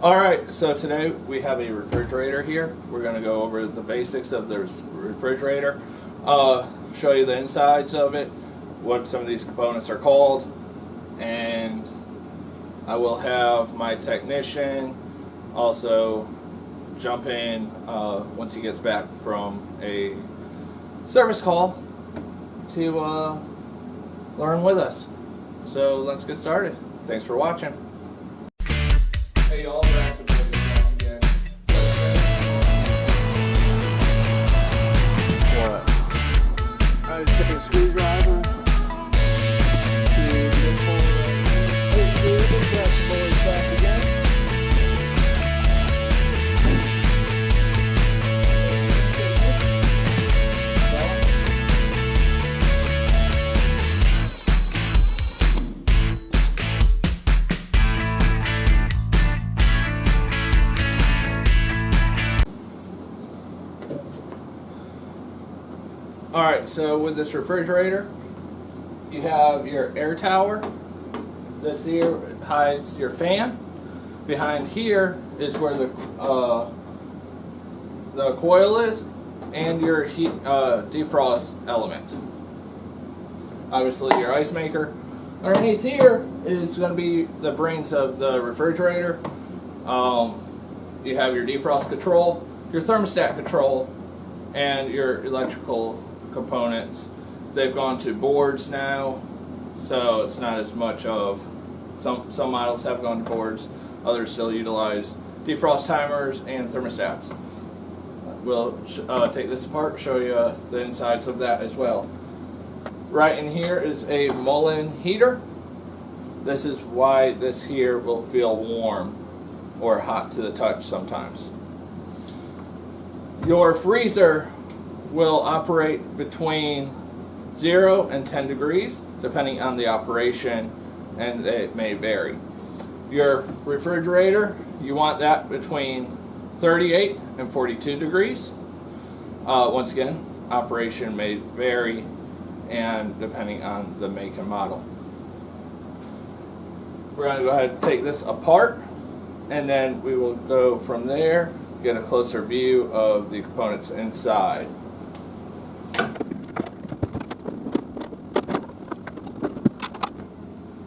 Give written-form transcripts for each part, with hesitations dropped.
Alright, so today we have a refrigerator here. We're going to go over the basics of the refrigerator, show you the insides of it, what some of these components are called, and I will have my technician also jump in once he gets back from a service call to learn with us. So let's get started. Thanks for watching. Hey y'all, again. What? I just took a screwdriver to this hole. That's always back again. Alright, so with this refrigerator, you have your air tower. This here hides your fan. Behind here is where the coil is and your heat defrost element. Obviously your ice maker. Underneath here is going to be the brains of the refrigerator. You have your defrost control, your thermostat control, and your electrical components. They've gone to boards now, so it's not as much of some models have gone to boards, others still utilize defrost timers and thermostats. We'll take this apart, show you the insides of that as well. Right in here is a Mullen heater. This is why this here will feel warm or hot to the touch sometimes. Your freezer will operate between 0 and 10 degrees depending on the operation, and it may vary. Your refrigerator, you want that between 38 and 42 degrees. Once again, operation may vary and depending on the make and model. We're going to go ahead and take this apart, and then we will go from there, get a closer view of the components inside.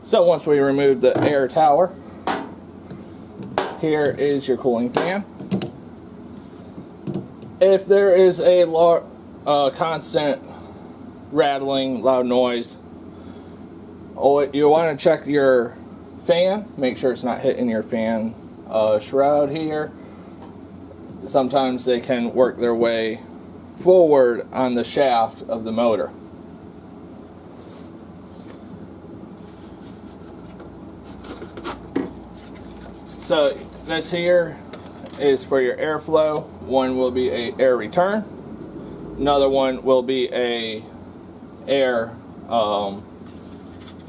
So once we remove the air tower, here is your cooling fan. If there is a constant rattling, loud noise, you want to check your fan, make sure it's not hitting your fan shroud here. Sometimes they can work their way forward on the shaft of the motor. So this here is for your airflow. One will be a air return. Another one will be a air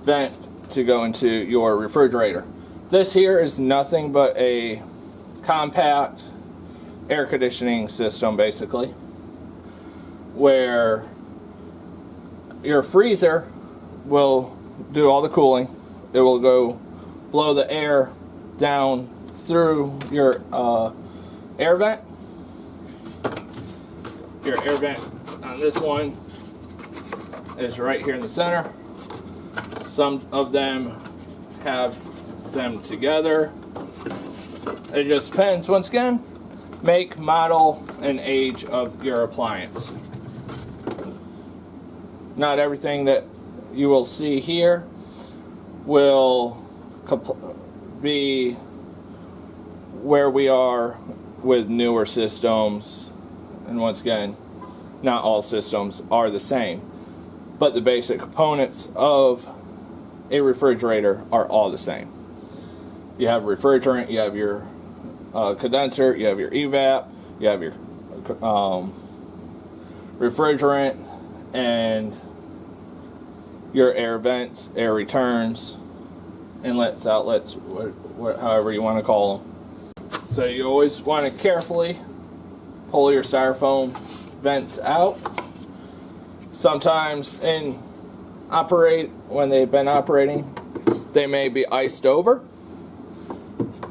vent to go into your refrigerator. This here is nothing but a compact air conditioning system, basically, where your freezer will do all the cooling. It will go blow the air down through your air vent. Your air vent on this one is right here in the center. Some of them have them together. It just depends, once again, make, model, and age of your appliance. Not everything that you will see here will be where we are with newer systems, and once again, not all systems are the same, but the basic components of a refrigerator are all the same. You have refrigerant, you have your condenser, you have your evap, you have your refrigerant, and your air vents, air returns, inlets, outlets, however you want to call them. So you always want to carefully pull your styrofoam vents out. Sometimes when they've been operating, they may be iced over,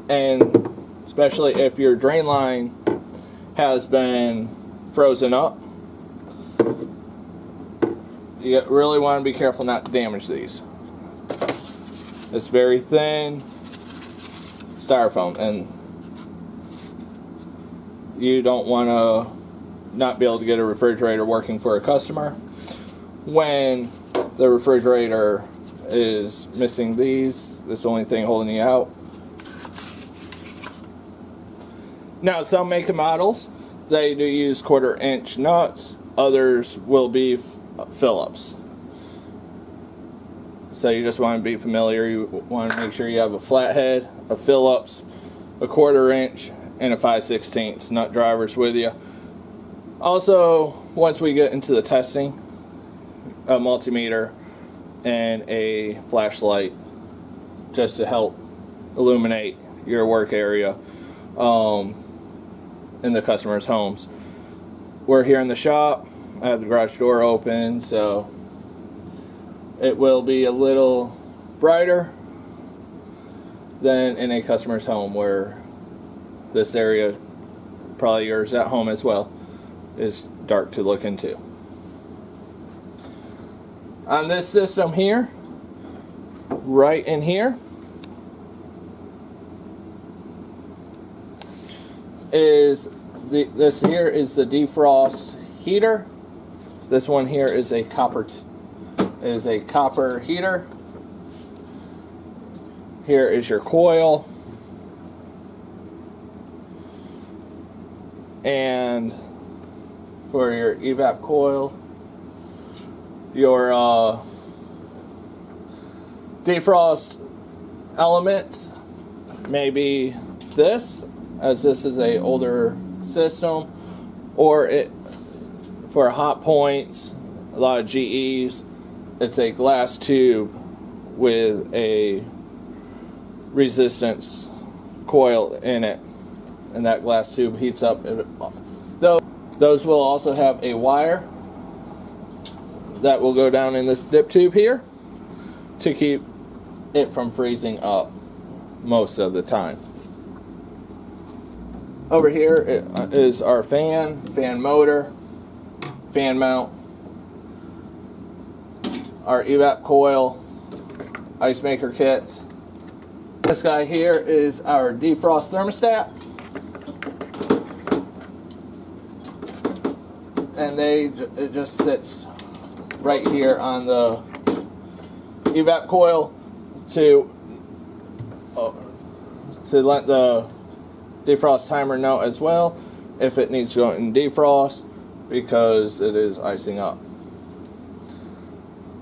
and especially if your drain line has been frozen up. You really want to be careful not to damage these. It's very thin styrofoam, and you don't want to not be able to get a refrigerator working for a customer when the refrigerator is missing these. That's the only thing holding you out. Now, some make and models, they do use 1/4 inch nuts. Others will be Phillips. So you just want to be familiar. You want to make sure you have a flathead, a Phillips, a 1/4 inch, and a 5/16 nut drivers with you. Also, once we get into the testing, a multimeter and a flashlight just to help illuminate your work area in the customers' homes. We're here in the shop. I have the garage door open, so it will be a little brighter than in a customer's home, where this area, probably yours at home as well, is dark to look into. On this system here, right in here, is this here is the defrost heater. This one here is a copper heater. Here is your coil, and for your evap coil, your defrost elements, maybe this, as this is a older system, or it for hot points, a lot of GEs, it's a glass tube with a resistance coil in it, and that glass tube heats up. Those will also have a wire that will go down in this dip tube here to keep it from freezing up most of the time. Over here is our fan motor, fan mount, our evap coil, ice maker kit. This guy here is our defrost thermostat, and it just sits right here on the evap coil to let the defrost timer know as well if it needs to go in defrost, because it is icing up.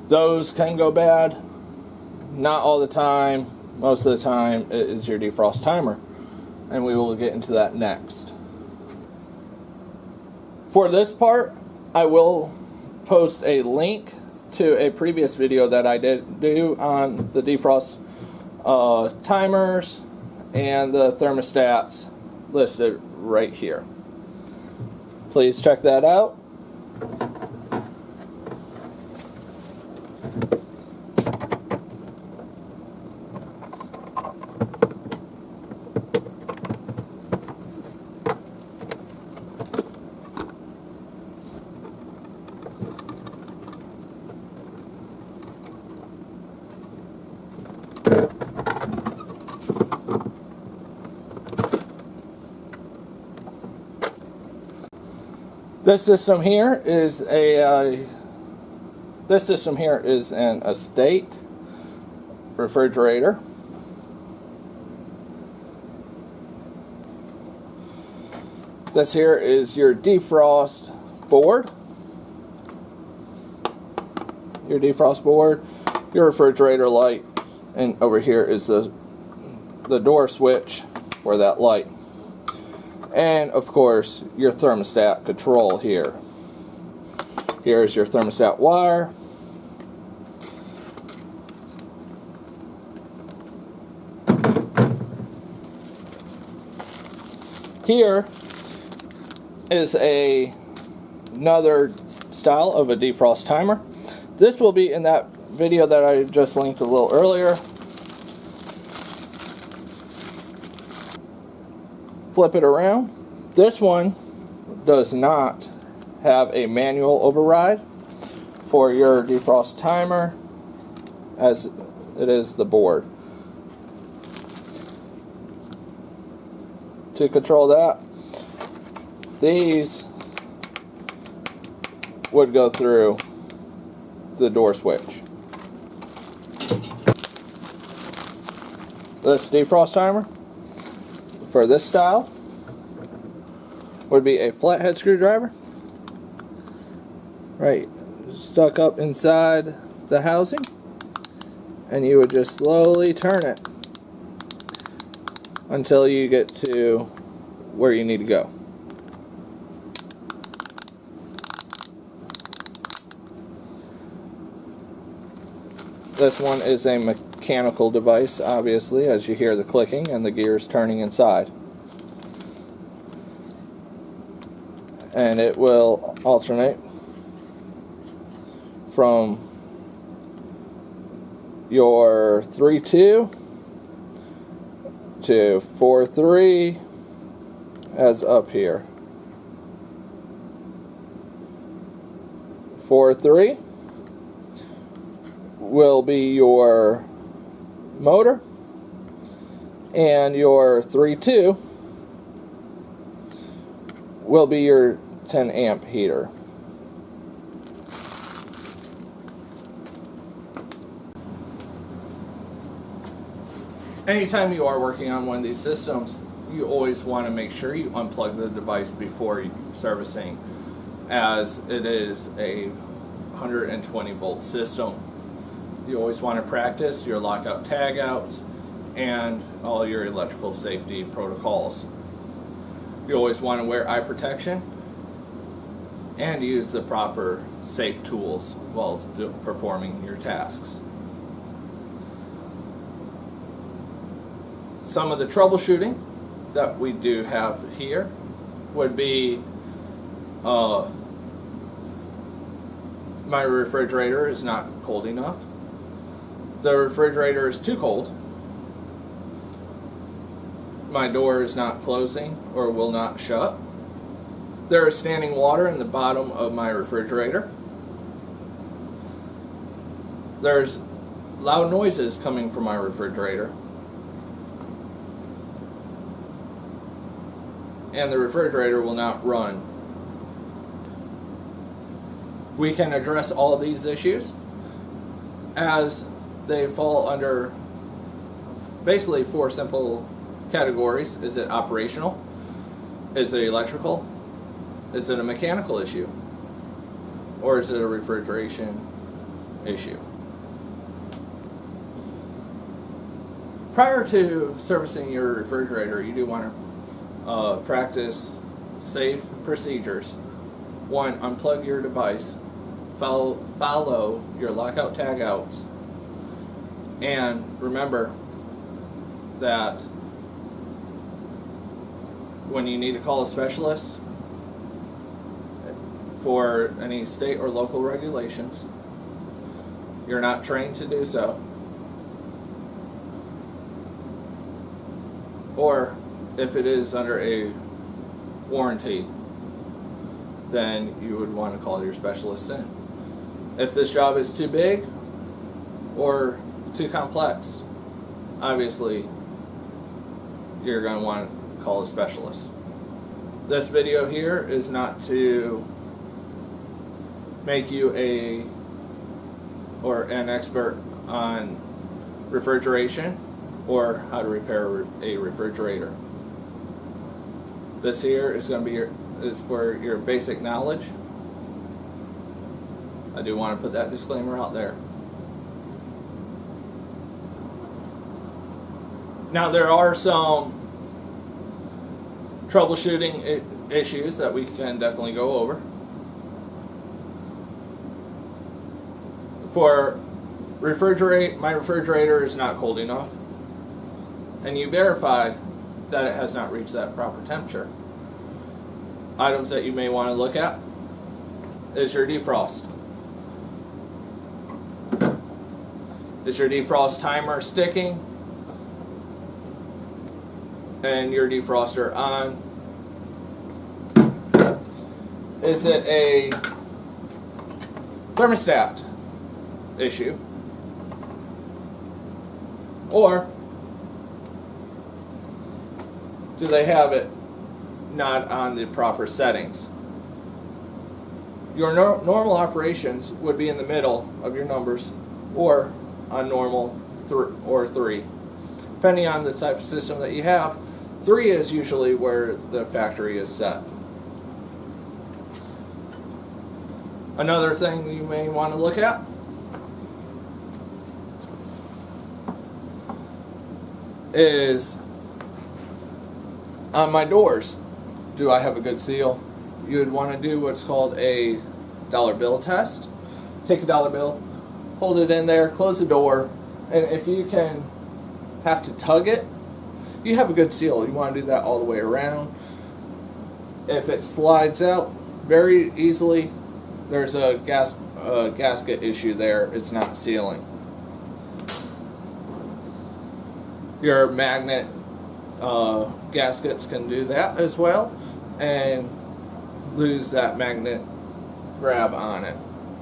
Those can go bad, not all the time. Most of the time it is your defrost timer, and we will get into that next. For this part, I will post a link to a previous video that I did do on the defrost timers and the thermostats listed right here. Please check that out. This system here is an estate refrigerator. This here is your defrost board. Your refrigerator light, and over here is the door switch for that light. And of course, your thermostat control here. Here's your thermostat wire. Here is another style of a defrost timer. This will be in that video that I just linked a little earlier. flip it around. This one does not have a manual override for your defrost timer, as it is the board. To control that, these would go through the door switch. This defrost timer for this style would be a flathead screwdriver, right, stuck up inside the housing, and you would just slowly turn it until you get to where you need to go. This one is a mechanical device, obviously, as you hear the clicking and the gears turning inside. And it will alternate from your 3-2 to 4-3 as up here. 4-3 will be your motor, and your 3-2 will be your 10 amp heater. Anytime you are working on one of these systems, you always want to make sure you unplug the device before servicing, as it is a 120 volt system. You always want to practice your lockout tagouts and all your electrical safety protocols. You always want to wear eye protection and use the proper safe tools while performing your tasks. Some of the troubleshooting that we do have here would be my refrigerator is not cold enough. The refrigerator is too cold. My door is not closing or will not shut. There is standing water in the bottom of my refrigerator. There's loud noises coming from my refrigerator. And the refrigerator will not run. We can address all of these issues as they fall under basically 4 simple categories. Is it operational? Is it electrical? Is it a mechanical issue? Or is it a refrigeration issue? Prior to servicing your refrigerator, you do want to practice safe procedures. 1, unplug your device, follow your lockout tagouts, and remember that when you need to call a specialist for any state or local regulations, you're not trained to do so. Or if it is under a warranty, then you would want to call your specialist in. If this job is too big or too complex, obviously you're going to want to call a specialist. This video here is not to make you an expert on refrigeration or how to repair a refrigerator. This here is going to be is for your basic knowledge. I do want to put that disclaimer out there. Now there are some troubleshooting issues that we can definitely go over. For my refrigerator is not cold enough, and you verified that it has not reached that proper temperature. Items that you may want to look at is your defrost. Is your defrost timer sticking? and your defroster on. Is it a thermostat issue? Or do they have it not on the proper settings? Your normal operations would be in the middle of your numbers, or on normal or 3. Depending on the type of system that you have, 3 is usually where the factory is set. Another thing you may want to look at is on my doors, do I have a good seal? You would want to do what's called a dollar bill test. Take a dollar bill, hold it in there, close the door, and if you can have to tug it, you have a good seal. You want to do that all the way around. If it slides out very easily, there's a gasket issue there. It's not sealing. Your magnet gaskets can do that as well and lose that magnet grab on it.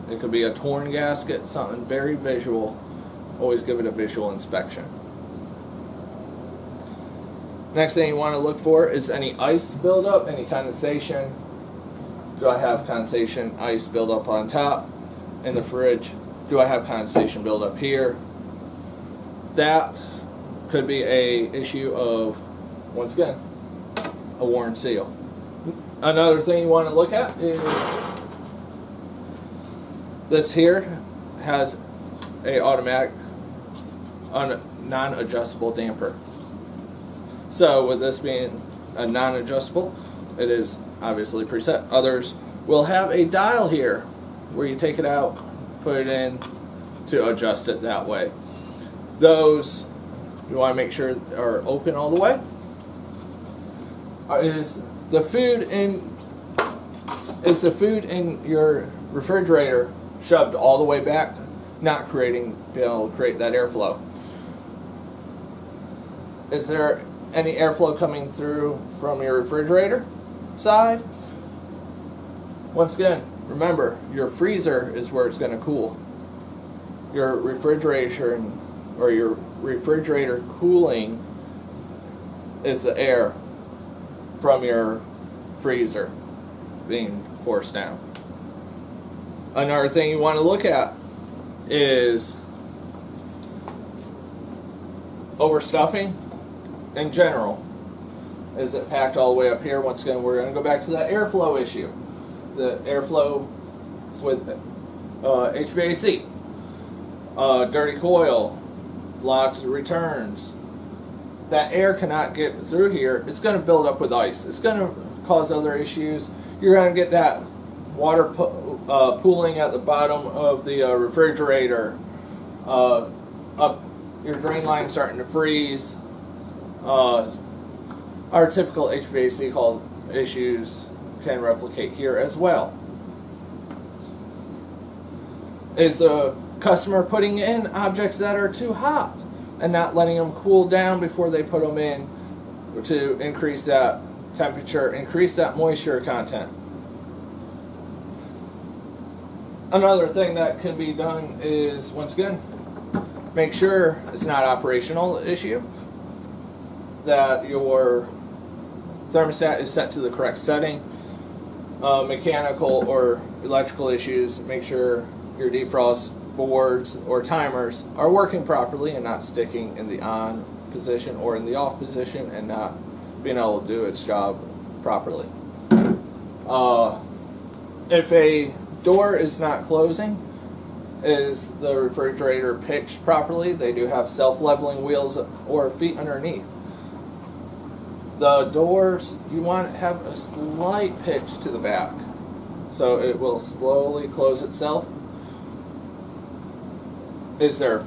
It could be a torn gasket, something very visual. Always give it a visual inspection. Next thing you want to look for is any ice buildup, any condensation. Do I have condensation ice buildup on top in the fridge? Do I have condensation buildup here? That could be a issue of, once again, a worn seal. Another thing you want to look at is this here has a automatic non-adjustable damper. So with this being a non-adjustable, it is obviously preset. Others will have a dial here where you take it out, put it in to adjust it that way. Those you want to make sure are open all the way. Is the food in your refrigerator shoved all the way back, not being able to create that airflow? Is there any airflow coming through from your refrigerator side? Once again, remember, your freezer is where it's going to cool. Your refrigeration or your refrigerator cooling is the air from your freezer being forced down. Another thing you want to look at is overstuffing in general. Is it packed all the way up here? Once again, we're going to go back to that airflow issue. The airflow with HVAC, dirty coil, blocked returns. That air cannot get through here. It's going to build up with ice. It's going to cause other issues. You're going to get that water pooling at the bottom of the refrigerator, up your drain line starting to freeze. Our typical HVAC issues can replicate here as well. Is the customer putting in objects that are too hot and not letting them cool down before they put them in to increase that temperature, increase that moisture content? Another thing that can be done is, once again, make sure it's not an operational issue, that your thermostat is set to the correct setting. Mechanical or electrical issues, make sure your defrost boards or timers are working properly and not sticking in the on position or in the off position and not being able to do its job properly. If a door is not closing, is the refrigerator pitched properly? They do have self-leveling wheels or feet underneath. The doors, you want to have a slight pitch to the back so it will slowly close itself. Is there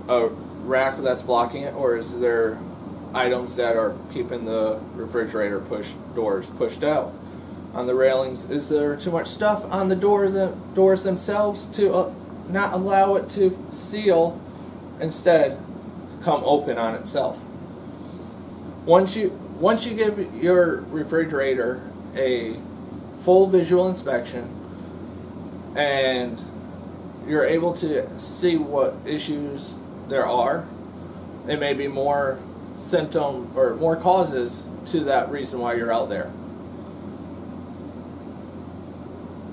a rack that's blocking it, or is there items that are keeping the refrigerator doors pushed out? On the railings, is there too much stuff on the doors themselves to not allow it to seal, instead come open on itself? Once you once you give your refrigerator a full visual inspection and you're able to see what issues there are, it may be more symptom or more causes to that reason why you're out there.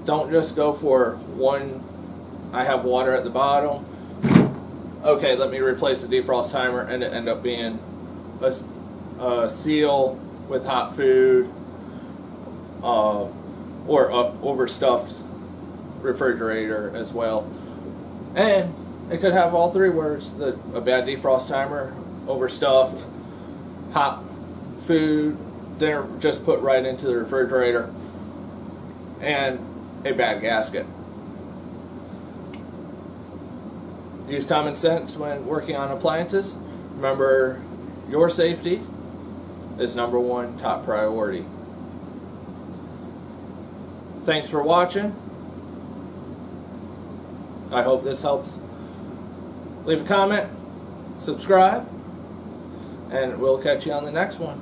Don't just go for one, I have water at the bottom, okay, let me replace the defrost timer, and it end up being a seal with hot food or a overstuffed refrigerator as well. And it could have all three words: a bad defrost timer, overstuffed, hot food, dinner just put right into the refrigerator, and a bad gasket. Use common sense when working on appliances. Remember, your safety is #1 top priority. Thanks for watching. I hope this helps. Leave a comment, subscribe, and we'll catch you on the next one.